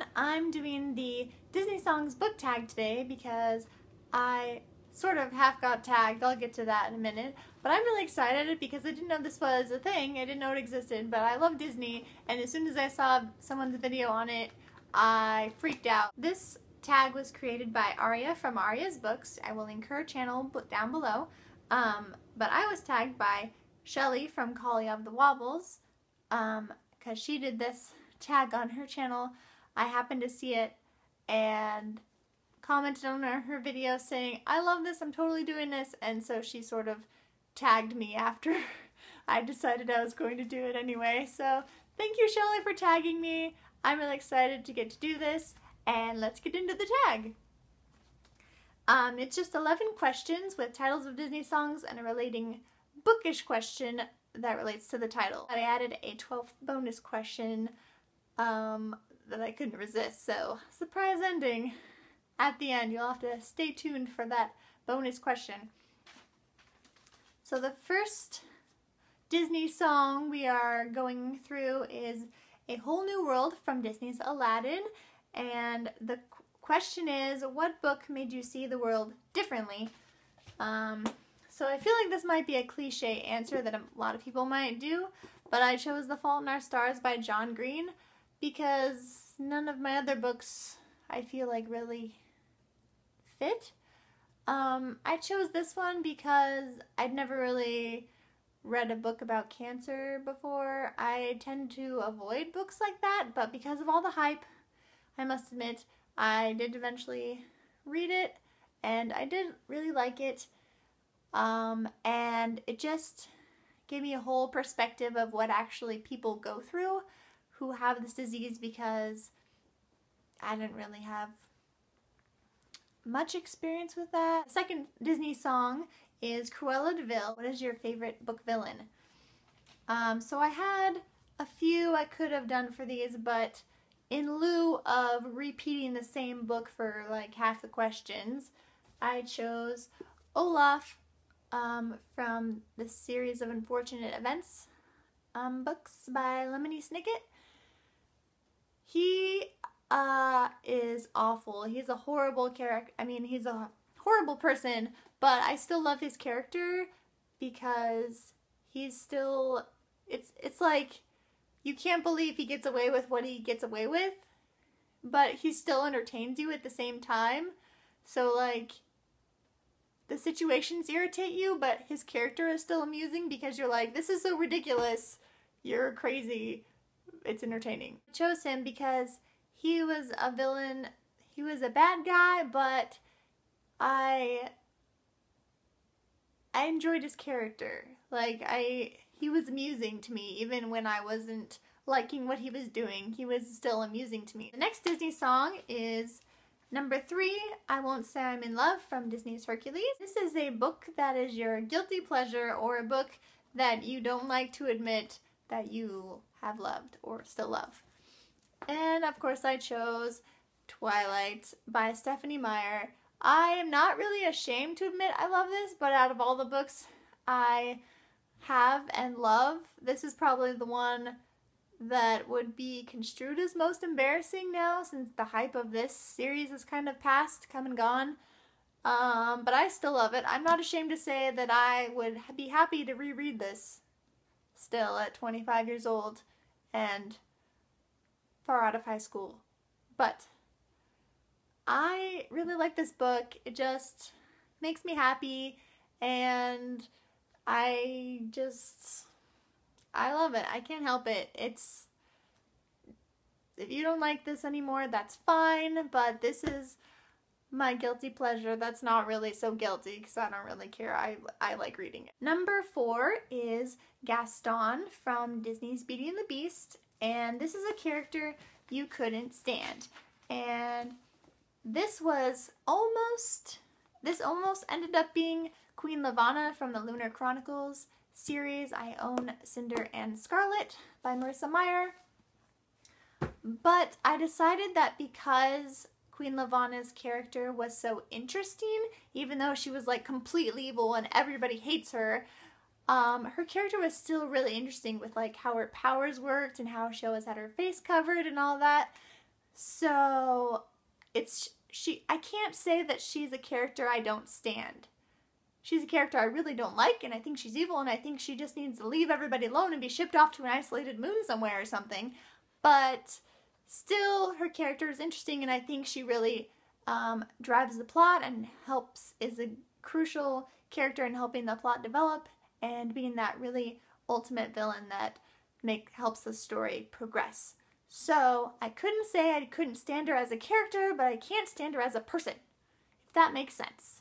everyone. I'm doing the Disney Songs book tag today because I sort of half got tagged. I'll get to that in a minute. But I'm really excited because I didn't know this was a thing. I didn't know it existed, but I love Disney, and as soon as I saw someone's video on it, I freaked out. This tag was created by Aria from Aria's Books. I will link her channel down below. But I was tagged by Shelly from Collegeville because she did this tag on her channel. I happened to see it and commented on her video saying, I love this, I'm totally doing this, and so she sort of tagged me after I decided I was going to do it anyway. So thank you, Shelly, for tagging me. I'm really excited to get to do this, and let's get into the tag. It's just 11 questions with titles of Disney songs and a relating bookish question that relates to the title. I added a 12th bonus question that I couldn't resist, so surprise ending at the end. You'll have to stay tuned for that bonus question. So the first Disney song we are going through is A Whole New World from Disney's Aladdin, and the question is, what book made you see the world differently? So I feel like this might be a cliche answer that a lot of people might do, but I chose The Fault in Our Stars by John Green because none of my other books I feel like really fit. I chose this one because I'd never really read a book about cancer before. I tend to avoid books like that, but because of all the hype, I must admit, I did eventually read it, and I did really like it, and it just gave me a whole perspective of what actually people go through who have this disease, because I didn't really have much experience with that. The second Disney song is Collegeville. What is your favorite book villain? So I had a few I could have done for these, but in lieu of repeating the same book for like half the questions, I chose Olaf from the series of Unfortunate Events books by Lemony Snicket. He is awful. He's a horrible character. I mean, he's a horrible person, but I still love his character because he's still, it's like, you can't believe he gets away with what he gets away with, but he still entertains you at the same time. So like, the situations irritate you, but his character is still amusing because you're like, this is so ridiculous, you're crazy, it's entertaining. I chose him because he was a villain, he was a bad guy, but I enjoyed his character. Like, he was amusing to me even when I wasn't liking what he was doing. He was still amusing to me. The next Disney song is number 3, I Won't Say I'm in Love from Disney's Hercules. This is a book that is your guilty pleasure, or a book that you don't like to admit that you have loved or still love. And of course I chose Twilight by Stephenie Meyer. I am not really ashamed to admit I love this, but out of all the books I have and love, this is probably the one that would be construed as most embarrassing now, since the hype of this series is kind of past, come and gone. But I still love it. I'm not ashamed to say that I would be happy to reread this still at 25 years old and far out of high school. But I really like this book. It just makes me happy, and I love it. I can't help it. It's, if you don't like this anymore, that's fine, but this is my guilty pleasure. That's not really so guilty because I don't really care. I like reading it. Number 4 is Gaston from Disney's Beauty and the Beast, and this is a character you couldn't stand. And this almost ended up being Queen Lavanna from the Lunar Chronicles series. I own Cinder and Scarlet by Marissa Meyer. But I decided that because Queen Lavanna's character was so interesting, even though she was like completely evil and everybody hates her, her character was still really interesting with like how her powers worked and how she always had her face covered and all that. So I can't say that she's a character I don't stand. She's a character I really don't like, and I think she's evil, and I think she just needs to leave everybody alone and be shipped off to an isolated moon somewhere or something. But still, her character is interesting, and I think she really drives the plot and is a crucial character in helping the plot develop and being that really ultimate villain that helps the story progress. So I couldn't say I couldn't stand her as a character, but I can't stand her as a person, if that makes sense.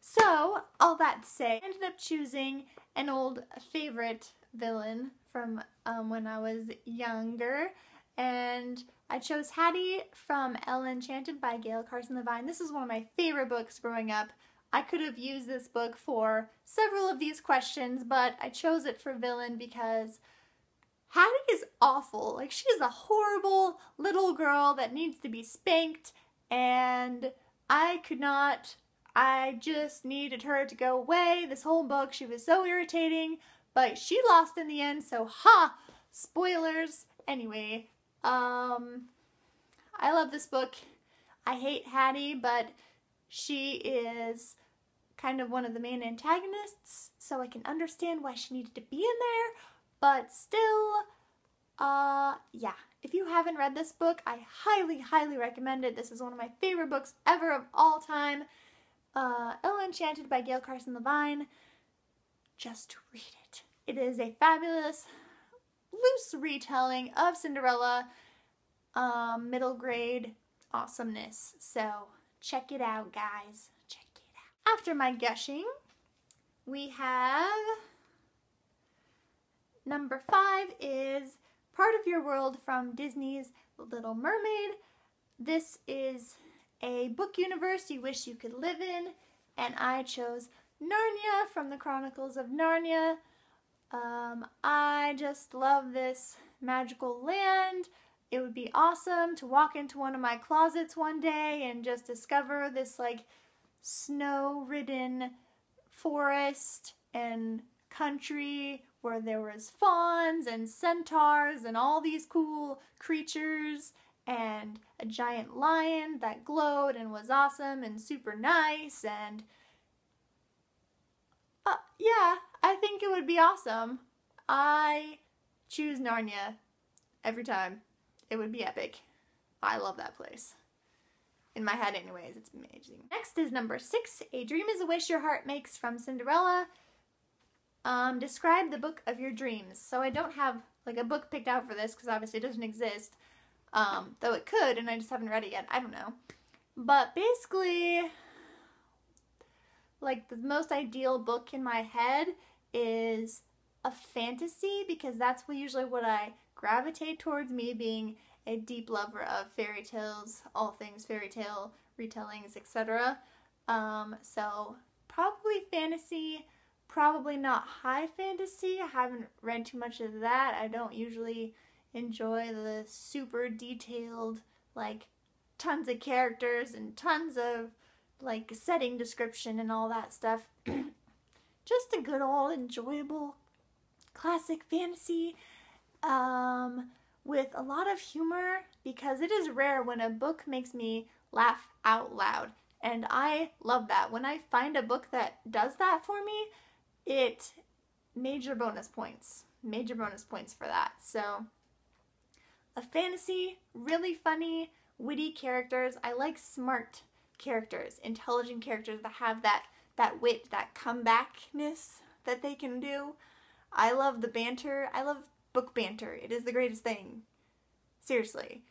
So, all that to say, I ended up choosing an old favorite villain from when I was younger, and I chose Hattie from Elle Enchanted by Gail Carson Levine. This is one of my favorite books growing up. I could have used this book for several of these questions, but I chose it for villain because Hattie is awful. Like, she is a horrible little girl that needs to be spanked, and I just needed her to go away. This whole book, she was so irritating, but she lost in the end, so ha! Spoilers. Anyway, I love this book. I hate Hattie, but she is kind of one of the main antagonists, so I can understand why she needed to be in there, but still, yeah. If you haven't read this book, I highly, highly recommend it. This is one of my favorite books ever of all time. Elle Enchanted by Gail Carson Levine. Just read it. It is a fabulous, loose retelling of Cinderella, middle grade awesomeness. So check it out, guys. Check it out. After my gushing, we have number 5 is Part of Your World from Disney's The Little Mermaid. This is a book universe you wish you could live in, and I chose Narnia from the Chronicles of Narnia. I just love this magical land. It would be awesome to walk into one of my closets one day and just discover this like snow-ridden forest and country where there was fawns and centaurs and all these cool creatures and a giant lion that glowed and was awesome and super nice, and yeah, I think it would be awesome. I choose Narnia every time. It would be epic. I love that place. In my head anyways, it's amazing. Next is number 6, A Dream is a Wish Your Heart Makes from Cinderella. Describe the book of your dreams. So I don't have like a book picked out for this because obviously it doesn't exist. Though it could, and I just haven't read it yet. I don't know. But basically, like, the most ideal book in my head is a fantasy, because that's usually what I gravitate towards, me being a deep lover of fairy tales, all things fairy tale retellings, etc. So probably fantasy, probably not high fantasy. I haven't read too much of that. I don't usually enjoy the super detailed, like, tons of characters and tons of, like, setting description and all that stuff. Just a good old enjoyable classic fantasy with a lot of humor, because it is rare when a book makes me laugh out loud, and I love that. When I find a book that does that for me, it major bonus points for that. So a fantasy, really funny, witty characters. I like smart characters, intelligent characters that have that wit, that comebackness that they can do. I love the banter. I love book banter. It is the greatest thing. Seriously.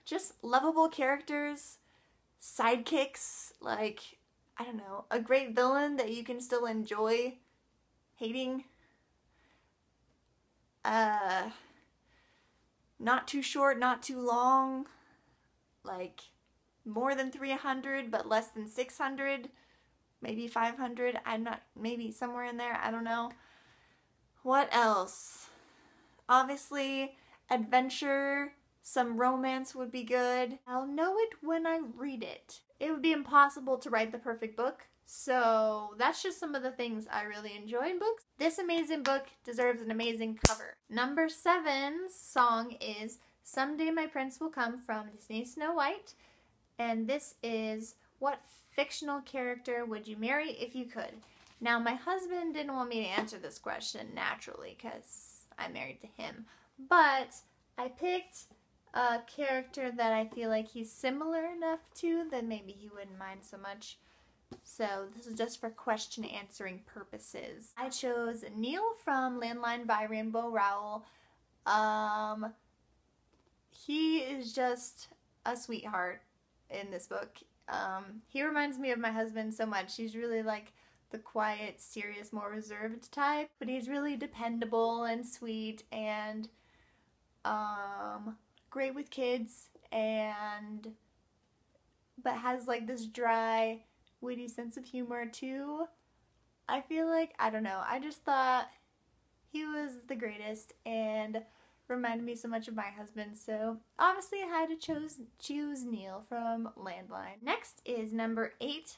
Just lovable characters, sidekicks, like, I don't know, a great villain that you can still enjoy hating. Not too short, not too long, like more than 300 but less than 600, maybe 500, maybe somewhere in there, I don't know. What else? Obviously, adventure, some romance would be good. I'll know it when I read it. It would be impossible to write the perfect book, so that's just some of the things I really enjoy in books. This amazing book deserves an amazing cover. Number 7's song is Someday My Prince Will Come from Disney's Snow White. And this is, what fictional character would you marry if you could? Now, my husband didn't want me to answer this question naturally because I'm married to him. But I picked a character that I feel like he's similar enough to that maybe he wouldn't mind so much. So this is just for question answering purposes. I chose Neil from Landline by Rainbow Rowell. He is just a sweetheart in this book. He reminds me of my husband so much. He's really like the quiet, serious, more reserved type, but he's really dependable and sweet and great with kids, but has like this dry, witty sense of humor too. I feel like, I don't know, I just thought he was the greatest and reminded me so much of my husband, so obviously I had to choose Neil from Landline. Next is number 8,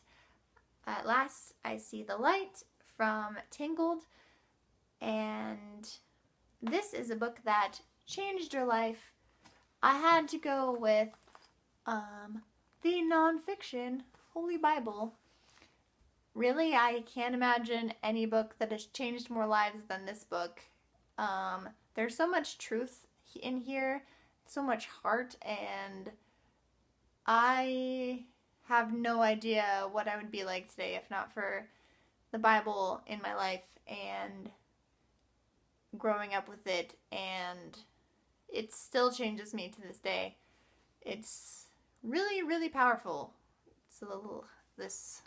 At Last I See the Light from Tangled, and this is a book that changed your life. I had to go with the nonfiction Holy Bible. Really, I can't imagine any book that has changed more lives than this book. There's so much truth in here, so much heart, and I have no idea what I would be like today if not for the Bible in my life and growing up with it, and it still changes me to this day. It's really, really powerful. This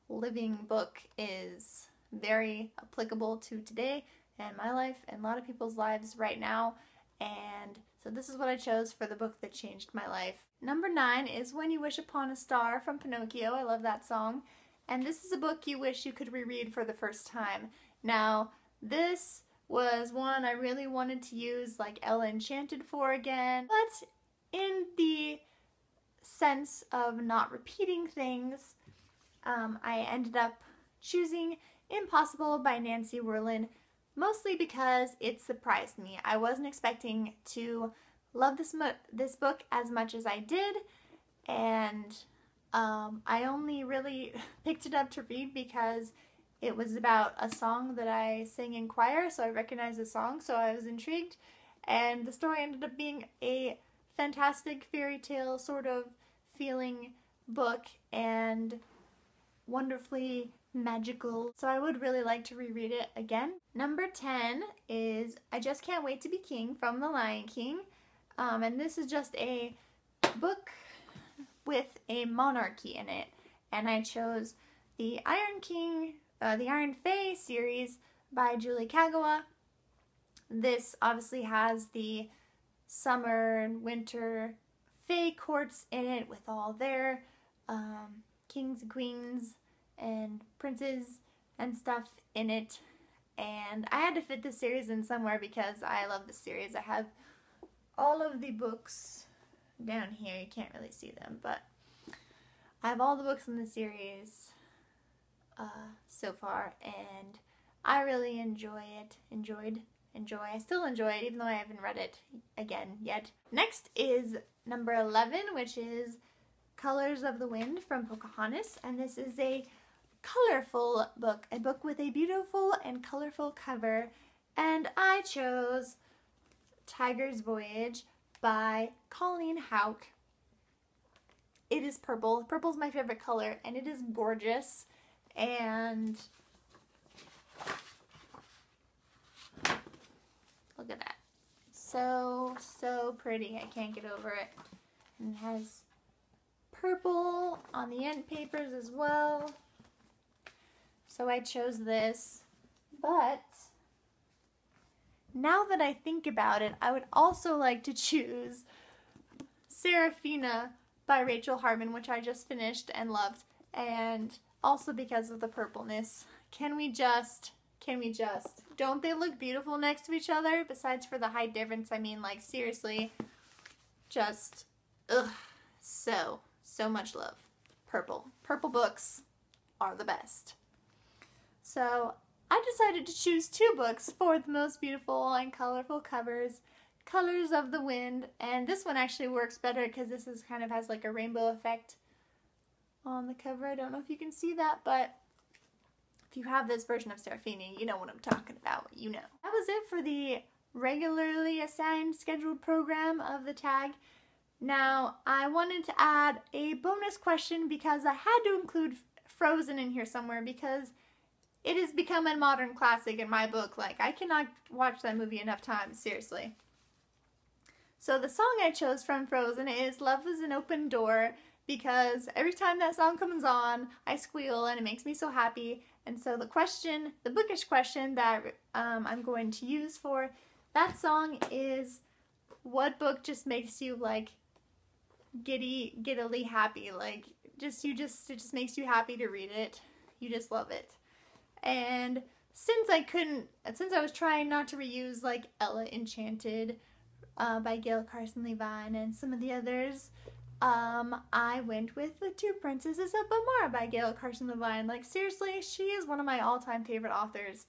living book is very applicable to today and my life and a lot of people's lives right now, and so this is what I chose for the book that changed my life. Number 9 is When You Wish Upon a Star from Pinocchio. I love that song. And this is a book you wish you could reread for the first time. Now, this was one I really wanted to use like Ella Enchanted for again, but in the sense of not repeating things, I ended up choosing Impossible by Nancy Werlin, mostly because it surprised me. I wasn't expecting to love this book as much as I did, and I only really picked it up to read because it was about a song that I sang in choir, so I recognized the song, so I was intrigued, and the story ended up being a fantastic fairy tale sort of feeling book and wonderfully magical, so I would really like to reread it again. Number 10 is I Just Can't Wait to Be King from The Lion King, and this is just a book with a monarchy in it, and I chose the Iron Fae series by Julie Kagawa. This obviously has the summer and winter Fae courts in it with all their kings and queens and princes and stuff in it, and I had to fit this series in somewhere because I love this series. I have all of the books down here. You can't really see them, but I have all the books in the series so far, and I really enjoy it. I still enjoy it, even though I haven't read it again yet. Next is number 11, which is Colors of the Wind from Pocahontas, and this is a colorful book, a book with a beautiful and colorful cover, and I chose Tiger's Voyage by Colleen Houck. It is purple. Purple's my favorite color, and it is gorgeous, and look at that. So pretty. I can't get over it. And it has purple on the end papers as well. So I chose this, but now that I think about it, I would also like to choose Serafina by Rachel Harmon, which I just finished and loved, and also because of the purpleness. Can we just, don't they look beautiful next to each other? Besides for the height difference, I mean, like, seriously, just, ugh, so much love. Purple books are the best. So I decided to choose 2 books for the most beautiful and colorful covers, Colors of the Wind, and this one actually works better because this is kind of has like a rainbow effect on the cover. I don't know if you can see that, but if you have this version of Serafini, you know what I'm talking about, you know. That was it for the regularly assigned scheduled program of the tag. Now, I wanted to add a bonus question because I had to include Frozen in here somewhere because it has become a modern classic in my book. Like, I cannot watch that movie enough times, seriously. So the song I chose from Frozen is Love is an Open Door because every time that song comes on, I squeal and it makes me so happy. And so the question, the bookish question that I'm going to use for that song is, what book just makes you like giddily happy? Like it just makes you happy to read it. You just love it. And since I was trying not to reuse like Ella Enchanted by Gail Carson Levine and some of the others, I went with The Two Princesses of Bamar by Gail Carson Levine. Like seriously, she is one of my all-time favorite authors.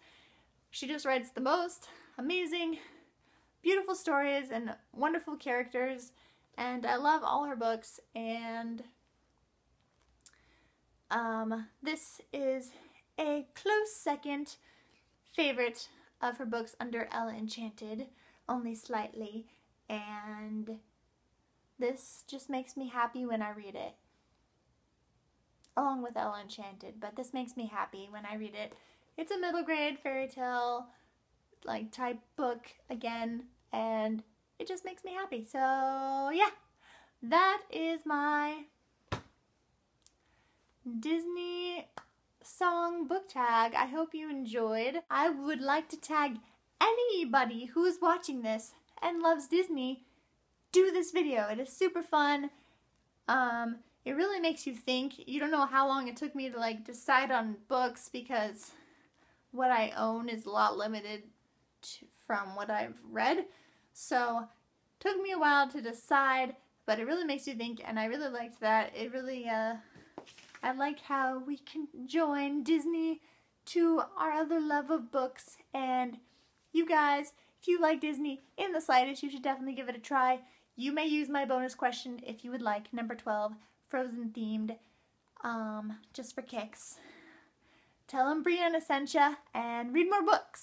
She just writes the most amazing, beautiful stories and wonderful characters, and I love all her books. And this is a close second favorite of her books under Ella Enchanted, only slightly, and this just makes me happy when I read it, along with Ella Enchanted, but this makes me happy when I read it. It's a middle grade fairy tale like type book again, and it just makes me happy. So yeah, that is my Disney song book tag. I hope you enjoyed. I would like to tag anybody who is watching this and loves Disney. Do this video. It is super fun. It really makes you think. You don't know how long it took me to like decide on books because what I own is a lot limited from what I've read. So it took me a while to decide, but it really makes you think, and I really liked that. It really, I like how we can join Disney to our other love of books. And you guys, if you like Disney in the slightest, you should definitely give it a try. You may use my bonus question if you would like, number 12, Frozen themed, just for kicks. Tell them Brianna sent ya, and read more books.